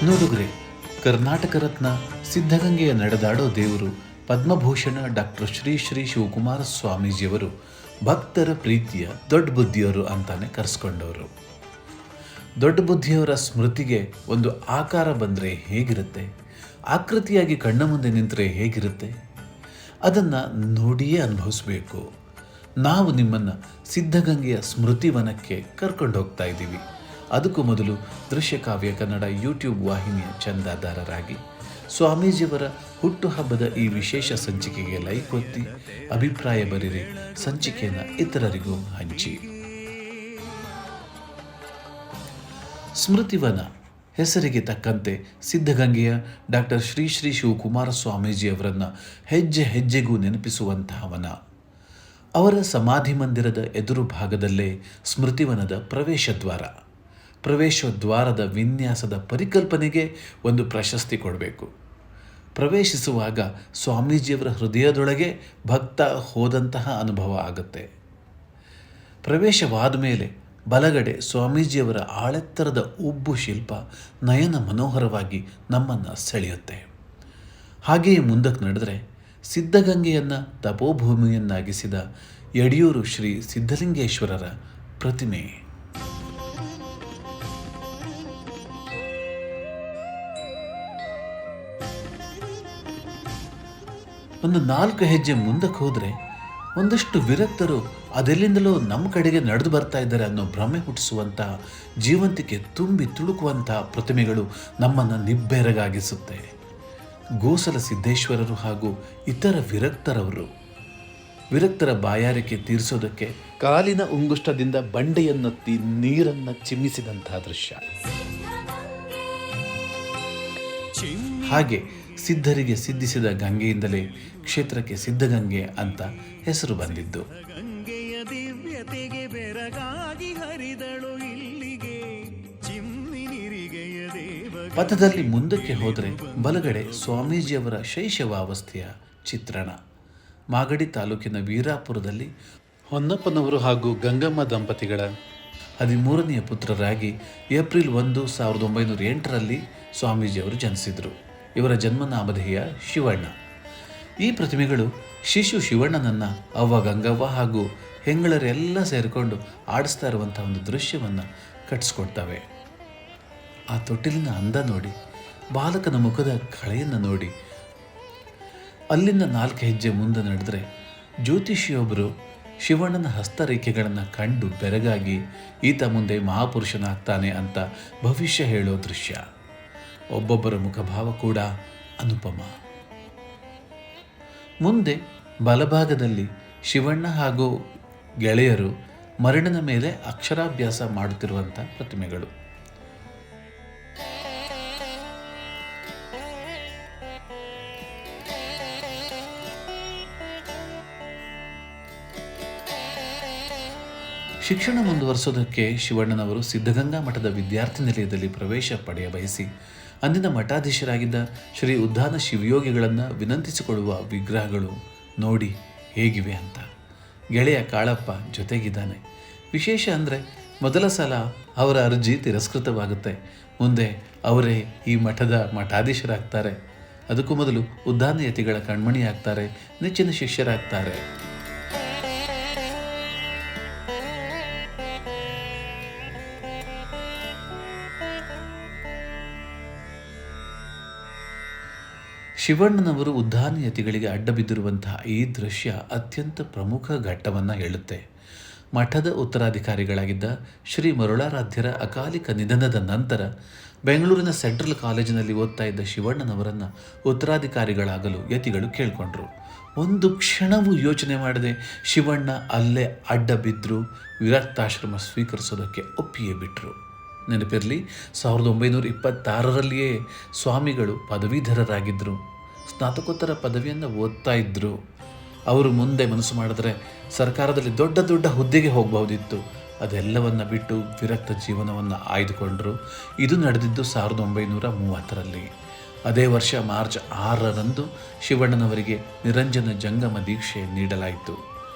ನೋಡುಗ್ರೆ, ಕರ್ನಾಟಕ ರತ್ನ ಸಿದ್ಧಗಂಗೆಯ ನಡೆದಾಡೋ ದೇವರು ಪದ್ಮಭೂಷಣ ಡಾಕ್ಟರ್ ಶ್ರೀ ಶ್ರೀ ಶಿವಕುಮಾರ ಸ್ವಾಮೀಜಿಯವರು ಭಕ್ತರ ಪ್ರೀತಿಯ ದೊಡ್ಡ ಬುದ್ಧಿಯವರು ಅಂತಾನೆ ಕರೆಸ್ಕೊಂಡವರು. ದೊಡ್ಡ ಬುದ್ಧಿಯವರ ಸ್ಮೃತಿಗೆ ಒಂದು ಆಕಾರ ಬಂದರೆ ಹೇಗಿರುತ್ತೆ, ಆಕೃತಿಯಾಗಿ ಕಣ್ಣ ಮುಂದೆ ನಿಂತರೆ ಹೇಗಿರುತ್ತೆ, ಅದನ್ನು ನೋಡಿಯೇ ಅನುಭವಿಸ್ಬೇಕು. ನಾವು ನಿಮ್ಮನ್ನು ಸಿದ್ಧಗಂಗೆಯ ಸ್ಮೃತಿವನಕ್ಕೆ ಕರ್ಕೊಂಡು ಹೋಗ್ತಾ ಇದ್ದೀವಿ. ಅದಕ್ಕೂ ಮೊದಲು ದೃಶ್ಯಕಾವ್ಯ ಕನ್ನಡ ಯೂಟ್ಯೂಬ್ ವಾಹಿನಿಯ ಚಂದಾದಾರರಾಗಿ ಸ್ವಾಮೀಜಿಯವರ ಹುಟ್ಟುಹಬ್ಬದ ಈ ವಿಶೇಷ ಸಂಚಿಕೆಗೆ ಲೈಕ್ ಒತ್ತಿ, ಅಭಿಪ್ರಾಯ ಬರೆಯಿರಿ, ಸಂಚಿಕೆಯನ್ನು ಇತರರಿಗೂ ಹಂಚಿ. ಸ್ಮೃತಿವನ ಹೆಸರಿಗೆ ತಕ್ಕಂತೆ ಸಿದ್ಧಗಂಗೆಯ ಡಾಕ್ಟರ್ ಶ್ರೀ ಶ್ರೀ ಶಿವಕುಮಾರ ಸ್ವಾಮೀಜಿಯವರನ್ನು ಹೆಜ್ಜೆ ಹೆಜ್ಜೆಗೂ ನೆನಪಿಸುವಂತಹ ವನ. ಅವರ ಸಮಾಧಿ ಮಂದಿರದ ಎದುರು ಭಾಗದಲ್ಲೇ ಸ್ಮೃತಿವನದ ಪ್ರವೇಶ ದ್ವಾರದ ವಿನ್ಯಾಸದ ಪರಿಕಲ್ಪನೆಗೆ ಒಂದು ಪ್ರಶಸ್ತಿ ಕೊಡಬೇಕು. ಪ್ರವೇಶಿಸುವಾಗ ಸ್ವಾಮೀಜಿಯವರ ಹೃದಯದೊಳಗೆ ಭಕ್ತ ಹೋದಂತಹ ಅನುಭವ ಆಗುತ್ತೆ. ಪ್ರವೇಶವಾದ ಮೇಲೆ ಬಲಗಡೆ ಸ್ವಾಮೀಜಿಯವರ ಆಳೆತ್ತರದ ಉಬ್ಬು ಶಿಲ್ಪ ನಯನ ಮನೋಹರವಾಗಿ ನಮ್ಮನ್ನು ಸೆಳೆಯುತ್ತೆ. ಹಾಗೆಯೇ ಮುಂದಕ್ಕೆ ನಡೆದರೆ ಸಿದ್ಧಗಂಗೆಯನ್ನು ತಪೋಭೂಮಿಯನ್ನಾಗಿಸಿದ ಯಡಿಯೂರು ಶ್ರೀ ಸಿದ್ಧಲಿಂಗೇಶ್ವರರ ಪ್ರತಿಮೆ. ಒಂದು 4 ಹೆಜ್ಜೆ ಮುಂದಕ್ಕೆ ಹೋದರೆ ಒಂದಷ್ಟು ವಿರಕ್ತರು ಅದೆಲ್ಲಿಂದಲೂ ನಮ್ಮ ಕಡೆಗೆ ನಡೆದು ಬರ್ತಾ ಇದ್ದಾರೆ ಅನ್ನೋ ಭ್ರಮೆ ಹುಟ್ಟಿಸುವಂತಹ, ಜೀವಂತಿಕೆ ತುಂಬಿ ತುಳುಕುವಂತಹ ಪ್ರತಿಮೆಗಳು ನಮ್ಮನ್ನು ನಿಬ್ಬೆರಗಾಗಿಸುತ್ತೆ. ಗೋಸಲ ಸಿದ್ದೇಶ್ವರರು ಹಾಗೂ ಇತರ ವಿರಕ್ತರ ಬಾಯಾರಿಕೆ ತೀರಿಸೋದಕ್ಕೆ ಕಾಲಿನ ಉಂಗುಷ್ಟದಿಂದ ಬಂಡೆಯನ್ನೊತ್ತಿ ನೀರನ್ನು ಚಿಮ್ಮಿಸಿದಂತಹ ದೃಶ್ಯ. ಹಾಗೆ ಸಿದ್ಧರಿಗೆ ಸಿದ್ಧಿಸಿದ ಗಂಗೆಯಿಂದಲೇ ಕ್ಷೇತ್ರಕ್ಕೆ ಸಿದ್ಧಗಂಗೆ ಅಂತ ಹೆಸರು ಬಂದಿದ್ದು. ಪಥದಲ್ಲಿ ಮುಂದಕ್ಕೆ ಹೋದರೆ ಬಲಗಡೆ ಸ್ವಾಮೀಜಿಯವರ ಶೈಶವಾವಸ್ಥೆಯ ಚಿತ್ರಣ. ಮಾಗಡಿ ತಾಲೂಕಿನ ವೀರಾಪುರದಲ್ಲಿ ಹೊನ್ನಪ್ಪನವರು ಹಾಗೂ ಗಂಗಮ್ಮ ದಂಪತಿಗಳ 13ನೆಯ ಪುತ್ರರಾಗಿ ಏಪ್ರಿಲ್ 1, 1908ರಲ್ಲಿ ಸ್ವಾಮೀಜಿಯವರು ಜನಿಸಿದರು. ಇವರ ಜನ್ಮನಾಮಧೇಯ ಶಿವಣ್ಣ. ಈ ಪ್ರತಿಮೆಗಳು ಶಿಶು ಶಿವಣ್ಣನನ್ನು ಅವ್ವ ಗಂಗವ್ವ ಹಾಗೂ ಹೆಂಗಳರೆಲ್ಲ ಸೇರಿಕೊಂಡು ಆಡಿಸ್ತಾ ಇರುವಂಥ ಒಂದು ದೃಶ್ಯವನ್ನು ಕಟ್ಟಿಸ್ಕೊಡ್ತವೆ. ಆ ತೊಟ್ಟಿಲಿನ ಅಂದ ನೋಡಿ, ಬಾಲಕನ ಮುಖದ ಕಳೆಯನ್ನು ನೋಡಿ, ಅಲ್ಲಿಂದ 4 ಹೆಜ್ಜೆ ಮುಂದೆ ನಡೆದರೆ ಜ್ಯೋತಿಷಿಯೊಬ್ಬರು ಶಿವಣ್ಣನ ಹಸ್ತರೇಖೆಗಳನ್ನು ಕಂಡು ಬೆರಗಾಗಿ ಈತ ಮುಂದೆ ಮಹಾಪುರುಷನಾಗ್ತಾನೆ ಅಂತ ಭವಿಷ್ಯ ಹೇಳೋ ದೃಶ್ಯ. ಒಬ್ಬೊಬ್ಬರ ಮುಖಭಾವ ಕೂಡ ಅನುಪಮ. ಮುಂದೆ ಬಲಭಾಗದಲ್ಲಿ ಶಿವಣ್ಣ ಹಾಗೂ ಗೆಳೆಯರು ಮರಳಿನ ಮೇಲೆ ಅಕ್ಷರಾಭ್ಯಾಸ ಮಾಡುತ್ತಿರುವಂಥ ಪ್ರತಿಮೆಗಳು. ಶಿಕ್ಷಣ ಮುಂದುವರಿಸೋದಕ್ಕೆ ಶಿವಣ್ಣನವರು ಸಿದ್ಧಗಂಗಾ ಮಠದ ವಿದ್ಯಾರ್ಥಿ ನಿಲಯದಲ್ಲಿ ಪ್ರವೇಶ ಪಡೆಯ ಬಯಸಿ ಅಂದಿನ ಮಠಾಧೀಶರಾಗಿದ್ದ ಶ್ರೀ ಉದ್ಧಾನ ಶಿವಯೋಗಿಗಳನ್ನು ವಿನಂತಿಸಿಕೊಳ್ಳುವ ವಿಗ್ರಹಗಳು ನೋಡಿ ಹೇಗಿವೆ ಅಂತ. ಗೆಳೆಯ ಕಾಳಪ್ಪ ಜೊತೆಗಿದ್ದಾನೆ. ವಿಶೇಷ ಅಂದರೆ ಮೊದಲ ಸಲ ಅವರ ಅರ್ಜಿ ತಿರಸ್ಕೃತವಾಗುತ್ತೆ. ಮುಂದೆ ಅವರೇ ಈ ಮಠದ ಮಠಾಧೀಶರಾಗ್ತಾರೆ. ಅದಕ್ಕೂ ಮೊದಲು ಉದ್ಧಾನ ಯತಿಗಳ ಕಣ್ಮಣಿಯಾಗ್ತಾರೆ, ನೆಚ್ಚಿನ ಶಿಷ್ಯರಾಗ್ತಾರೆ. ಶಿವಣ್ಣನವರು ಉದ್ಧಾನಯತಿಗಳಿಗೆ ಅಡ್ಡ ಬಿದ್ದಿರುವಂತಹ ಈ ದೃಶ್ಯ ಅತ್ಯಂತ ಪ್ರಮುಖ ಘಟ್ಟವನ್ನು ಹೇಳುತ್ತೆ. ಮಠದ ಉತ್ತರಾಧಿಕಾರಿಗಳಾಗಿದ್ದ ಶ್ರೀ ಮರುಳಾರಾಧ್ಯರ ಅಕಾಲಿಕ ನಿಧನದ ನಂತರ ಬೆಂಗಳೂರಿನ ಸೆಂಟ್ರಲ್ ಕಾಲೇಜಿನಲ್ಲಿ ಓದ್ತಾ ಇದ್ದ ಶಿವಣ್ಣನವರನ್ನು ಉತ್ತರಾಧಿಕಾರಿಗಳಾಗಲು ಯತಿಗಳು ಕೇಳಿಕೊಂಡ್ರು. ಒಂದು ಕ್ಷಣವೂ ಯೋಚನೆ ಮಾಡದೆ ಶಿವಣ್ಣ ಅಲ್ಲೇ ಅಡ್ಡ ಬಿದ್ದರು. ವಿರಕ್ತಾಶ್ರಮ ಸ್ವೀಕರಿಸೋದಕ್ಕೆ ಒಪ್ಪಿಯೇ ಬಿಟ್ಟರು. ನೆನಪಿರಲಿ, 1926ರಲ್ಲಿಯೇ ಸ್ವಾಮಿಗಳು ಪದವೀಧರರಾಗಿದ್ದರು. ಸ್ನಾತಕೋತ್ತರ ಪದವಿಯನ್ನು ಓದ್ತಾ ಇದ್ದರು. ಅವರು ಮುಂದೆ ಮನಸ್ಸು ಮಾಡಿದ್ರೆ ಸರ್ಕಾರದಲ್ಲಿ ದೊಡ್ಡ ದೊಡ್ಡ ಹುದ್ದೆಗೆ ಹೋಗಬಹುದಿತ್ತು. ಅದೆಲ್ಲವನ್ನು ಬಿಟ್ಟು ವಿರಕ್ತ ಜೀವನವನ್ನು ಆಯ್ದುಕೊಂಡರು. ಇದು ನಡೆದಿದ್ದು 1930ರಲ್ಲಿ. ಅದೇ ವರ್ಷ ಮಾರ್ಚ್ 6ರಂದು ಶಿವಣ್ಣನವರಿಗೆ ನಿರಂಜನ ಜಂಗಮ ದೀಕ್ಷೆ ನೀಡಲಾಯಿತು.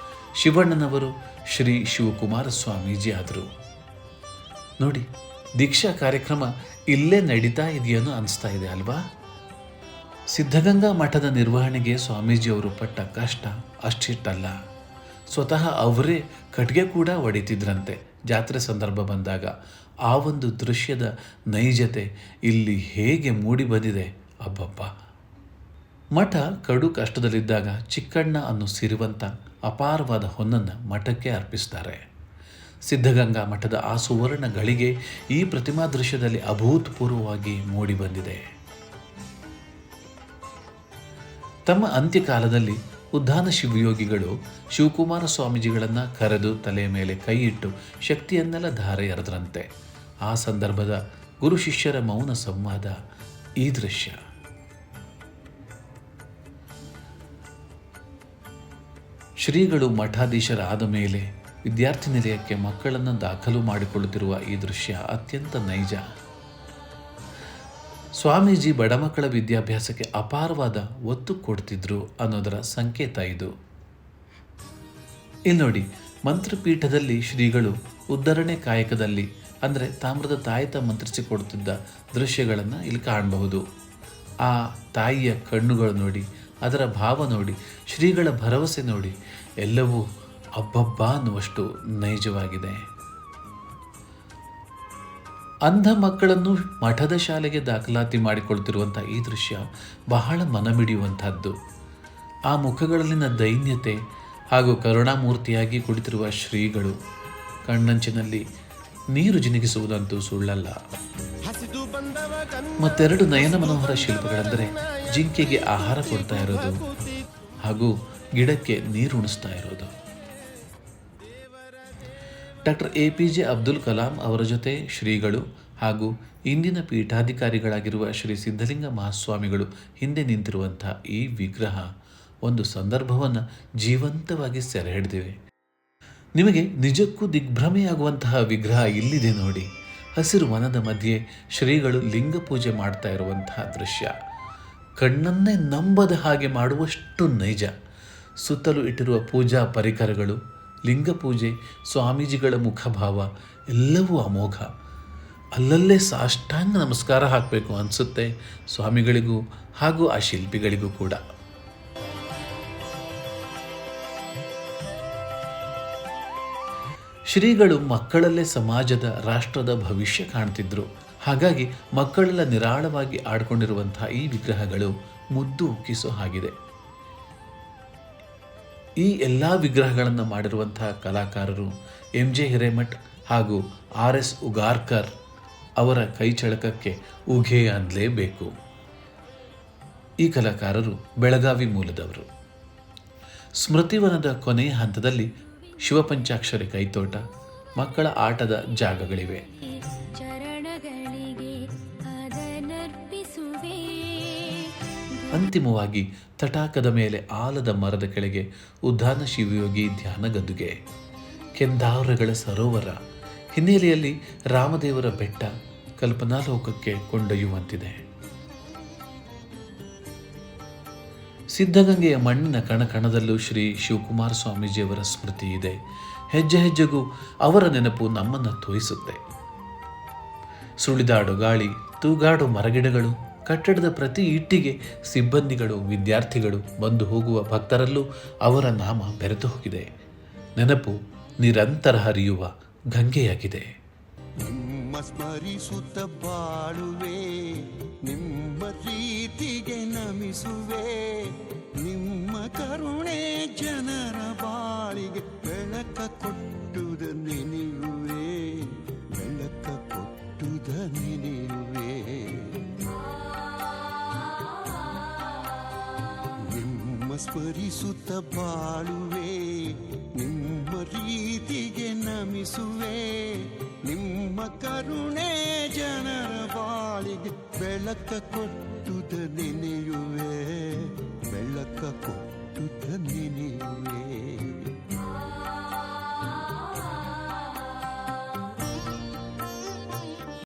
ಶಿವಣ್ಣನವರು ಶ್ರೀ ಶಿವಕುಮಾರ ಸ್ವಾಮೀಜಿ ಆದರು. ನೋಡಿ, ದೀಕ್ಷಾ ಕಾರ್ಯಕ್ರಮ ಇಲ್ಲೇ ನಡೀತಾ ಇದೆಯೇನೋ ಅನಿಸ್ತಾ ಇದೆ ಅಲ್ವಾ? ಸಿದ್ಧಗಂಗಾ ಮಠದ ನಿರ್ವಹಣೆಗೆ ಸ್ವಾಮೀಜಿಯವರು ಪಟ್ಟ ಕಷ್ಟ ಅಷ್ಟಿಷ್ಟಲ್ಲ. ಸ್ವತಃ ಅವರೇ ಕಟ್ಗೆ ಕೂಡ ಹೊಡಿತಿದ್ರಂತೆ ಜಾತ್ರೆ ಸಂದರ್ಭ ಬಂದಾಗ. ಆ ಒಂದು ದೃಶ್ಯದ ನೈಜತೆ ಇಲ್ಲಿ ಹೇಗೆ ಮೂಡಿ ಬಂದಿದೆ ಅಬ್ಬಬ್ಬ. ಮಠ ಕಡು ಕಷ್ಟದಲ್ಲಿದ್ದಾಗ ಚಿಕ್ಕಣ್ಣ ಅನ್ನೋ ಸಿರಿವಂತ ಅಪಾರವಾದ ಹೊನ್ನನ್ನು ಮಠಕ್ಕೆ ಅರ್ಪಿಸ್ತಾರೆ. ಸಿದ್ಧಗಂಗಾ ಮಠದ ಆ ಸುವರ್ಣ ಗಳಿಗೆ ಈ ಪ್ರತಿಮಾ ದೃಶ್ಯದಲ್ಲಿ ಅಭೂತಪೂರ್ವವಾಗಿ ಮೂಡಿ ಬಂದಿದೆ. ತಮ್ಮ ಅಂತ್ಯಕಾಲದಲ್ಲಿ ಉದ್ಧಾನ ಶಿವಯೋಗಿಗಳು ಶಿವಕುಮಾರ ಸ್ವಾಮೀಜಿಗಳನ್ನು ಕರೆದು ತಲೆಯ ಮೇಲೆ ಕೈ ಇಟ್ಟು ಶಕ್ತಿಯನ್ನೆಲ್ಲ ಧಾರೆ ಎರೆದ್ರಂತೆ. ಆ ಸಂದರ್ಭದ ಗುರು ಶಿಷ್ಯರ ಮೌನ ಸಂವಾದ ಈ ದೃಶ್ಯ. ಶ್ರೀಗಳು ಮಠಾಧೀಶರಾದ ಮೇಲೆ ವಿದ್ಯಾರ್ಥಿ ನಿಲಯಕ್ಕೆ ಮಕ್ಕಳನ್ನು ದಾಖಲು ಮಾಡಿಕೊಳ್ಳುತ್ತಿರುವ ಈ ದೃಶ್ಯ ಅತ್ಯಂತ ನೈಜ. ಸ್ವಾಮೀಜಿ ಬಡ ಮಕ್ಕಳ ವಿದ್ಯಾಭ್ಯಾಸಕ್ಕೆ ಅಪಾರವಾದ ಒತ್ತು ಕೊಡ್ತಿದ್ರು ಅನ್ನೋದರ ಸಂಕೇತ ಇದು. ಇಲ್ಲಿ ನೋಡಿ, ಮಂತ್ರಪೀಠದಲ್ಲಿ ಶ್ರೀಗಳು ಉದ್ಧರಣೆ ಕಾಯಕದಲ್ಲಿ ಅಂದರೆ ತಾಮ್ರದ ತಾಯತ ಮಂತ್ರಿಸಿಕೊಡುತ್ತಿದ್ದ ದೃಶ್ಯಗಳನ್ನು ಇಲ್ಲಿ ಕಾಣಬಹುದು. ಆ ತಾಯಿಯ ಕಣ್ಣುಗಳು ನೋಡಿ, ಅದರ ಭಾವ ನೋಡಿ, ಶ್ರೀಗಳ ಭರವಸೆ ನೋಡಿ, ಎಲ್ಲವೂ ಅಬ್ಬಬ್ಬ ಅನ್ನುವಷ್ಟು ನೈಜವಾಗಿದೆ. ಅಂಧ ಮಕ್ಕಳನ್ನು ಮಠದ ಶಾಲೆಗೆ ದಾಖಲಾತಿ ಮಾಡಿಕೊಳ್ತಿರುವಂಥ ಈ ದೃಶ್ಯ ಬಹಳ ಮನಮಿಡಿಯುವಂಥದ್ದು. ಆ ಮುಖಗಳಲ್ಲಿನ ದೈನ್ಯತೆ ಹಾಗೂ ಕರುಣಾಮೂರ್ತಿಯಾಗಿ ಕುಳಿತಿರುವ ಶ್ರೀಗಳು ಕಣ್ಣಂಚಿನಲ್ಲಿ ನೀರು ಜಿನುಗಿಸುವುದಂತೂ ಸುಳ್ಳಲ್ಲ. ಮತ್ತೆರಡು ನಯನ ಮನೋಹರ ಶಿಲ್ಪಗಳೆಂದರೆ ಜಿಂಕೆಗೆ ಆಹಾರ ಕೊಡ್ತಾ ಇರೋದು ಹಾಗೂ ಗಿಡಕ್ಕೆ ನೀರುಣಿಸ್ತಾ ಇರೋದು. ಡಾಕ್ಟರ್ APJ ಅಬ್ದುಲ್ ಕಲಾಂ ಅವರ ಜೊತೆ ಶ್ರೀಗಳು ಹಾಗೂ ಇಂದಿನ ಪೀಠಾಧಿಕಾರಿಗಳಾಗಿರುವ ಶ್ರೀ ಸಿದ್ಧಲಿಂಗ ಮಹಾಸ್ವಾಮಿಗಳು ಹಿಂದೆ ನಿಂತಿರುವಂಥ ಈ ವಿಗ್ರಹ ಒಂದು ಸಂದರ್ಭವನ್ನು ಜೀವಂತವಾಗಿ ಸೆರೆ ಹಿಡಿದಿವೆ. ನಿಮಗೆ ನಿಜಕ್ಕೂ ದಿಗ್ಭ್ರಮೆಯಾಗುವಂತಹ ವಿಗ್ರಹ ಇಲ್ಲಿದೆ ನೋಡಿ. ಹಸಿರು ವನದ ಮಧ್ಯೆ ಶ್ರೀಗಳು ಲಿಂಗ ಪೂಜೆ ಮಾಡ್ತಾ ಇರುವಂತಹ ದೃಶ್ಯ ಕಣ್ಣನ್ನೇ ನಂಬದ ಹಾಗೆ ಮಾಡುವಷ್ಟು ನೈಜ. ಸುತ್ತಲೂ ಇಟ್ಟಿರುವ ಪೂಜಾ ಪರಿಕರಗಳು, ಲಿಂಗ ಪೂಜೆ, ಸ್ವಾಮೀಜಿಗಳ ಮುಖಭಾವ ಎಲ್ಲವೂ ಅಮೋಘ. ಅಲ್ಲಲ್ಲೇ ಸಾಷ್ಟಾಂಗ ನಮಸ್ಕಾರ ಹಾಕಬೇಕು ಅನಿಸುತ್ತೆ ಸ್ವಾಮಿಗಳಿಗೂ ಹಾಗೂ ಆ ಶಿಲ್ಪಿಗಳಿಗೂ ಕೂಡ. ಶ್ರೀಗಳು ಮಕ್ಕಳಲ್ಲೇ ಸಮಾಜದ, ರಾಷ್ಟ್ರದ ಭವಿಷ್ಯ ಕಾಣ್ತಿದ್ರು. ಹಾಗಾಗಿ ಮಕ್ಕಳೆಲ್ಲ ನಿರಾಳವಾಗಿ ಆಡ್ಕೊಂಡಿರುವಂತಹ ಈ ವಿಗ್ರಹಗಳು ಮುದ್ದು ಉಕ್ಕಿಸೋ ಹಾಗಿದೆ. ಈ ಎಲ್ಲ ವಿಗ್ರಹಗಳನ್ನು ಮಾಡಿರುವಂತಹ ಕಲಾಕಾರರು MJ ಹಿರೇಮಠ್ ಹಾಗೂ RS ಉಗಾರ್ಕರ್ ಅವರ ಕೈಚಳಕಕ್ಕೆ ಉಘೆ ಅನ್ನಲೇಬೇಕು. ಈ ಕಲಾಕಾರರು ಬೆಳಗಾವಿ ಮೂಲದವರು. ಸ್ಮೃತಿವನದ ಕೊನೆಯ ಹಂತದಲ್ಲಿ ಶಿವಪಂಚಾಕ್ಷರಿ ಕೈತೋಟ, ಮಕ್ಕಳ ಆಟದ ಜಾಗಗಳಿವೆ. ಅಂತಿಮವಾಗಿ ತಟಾಕದ ಮೇಲೆ ಆಲದ ಮರದ ಕೆಳಗೆ ಉದ್ಧಾನ ಶಿವಯೋಗಿ ಧ್ಯಾನ ಗದ್ದುಗೆ, ಕೆಂದಾವರಗಳ ಸರೋವರ, ಹಿನ್ನೆಲೆಯಲ್ಲಿ ರಾಮದೇವರ ಬೆಟ್ಟ ಕಲ್ಪನಾಲೋಕಕ್ಕೆ ಕೊಂಡೊಯ್ಯುವಂತಿದೆ. ಸಿದ್ಧಗಂಗೆಯ ಮಣ್ಣಿನ ಕಣಕಣದಲ್ಲೂ ಶ್ರೀ ಶಿವಕುಮಾರ ಸ್ವಾಮೀಜಿಯವರ ಸ್ಮೃತಿ ಇದೆ. ಹೆಜ್ಜೆ ಹೆಜ್ಜೆಗೂ ಅವರ ನೆನಪು ನಮ್ಮನ್ನು ತೋಯಿಸುತ್ತೆ. ಸುಳಿದಾಡು ಗಾಳಿ, ತೂಗಾಡು ಮರಗಿಡಗಳು, ಕಟ್ಟಡದ ಪ್ರತಿ ಇಟ್ಟಿಗೆ, ಸಿಬ್ಬಂದಿಗಳು, ವಿದ್ಯಾರ್ಥಿಗಳು, ಬಂದು ಹೋಗುವ ಭಕ್ತರಲ್ಲೂ ಅವರ ನಾಮ ಬೆರೆತು ಹೋಗಿದೆ. ನೆನಪು ನಿರಂತರ ಹರಿಯುವ ಗಂಗೆಯಾಗಿದೆ. ನಿಮ್ಮ ಸ್ಮರಿಸುತ್ತ ಬಾಳುವೆ, ನಿಮ್ಮ ಪ್ರೀತಿಗೆ ನಮಿಸುವೆ, ನಿಮ್ಮ ಕರುಣೆ ಜನರ ಬಾಳಿಗೆ ಬೆಳಕ ಕೊಟ್ಟುದ ನೆನೆಯುವೆ, ಬೆಳಕ ಕೊಟ್ಟುದ ನೆನೆಯುವೆ. ನಿಮ್ಮ ಸ್ಮರಿಸುತ್ತ ಬಾಳುವೆ, ನಿಮ್ಮ ರೀತಿಗೆ ನಮಿಸುವೆ, ನಿಮ್ಮ ಕರುಣೆ ಜನರ ಬಾಳಿಗೆ ಬೆಳಕ ಕೊಟ್ಟುದ ನೆನೆಯುವೆ, ಬೆಳಕ ಕೊಟ್ಟುದ ನೆನೆಯುವೆ.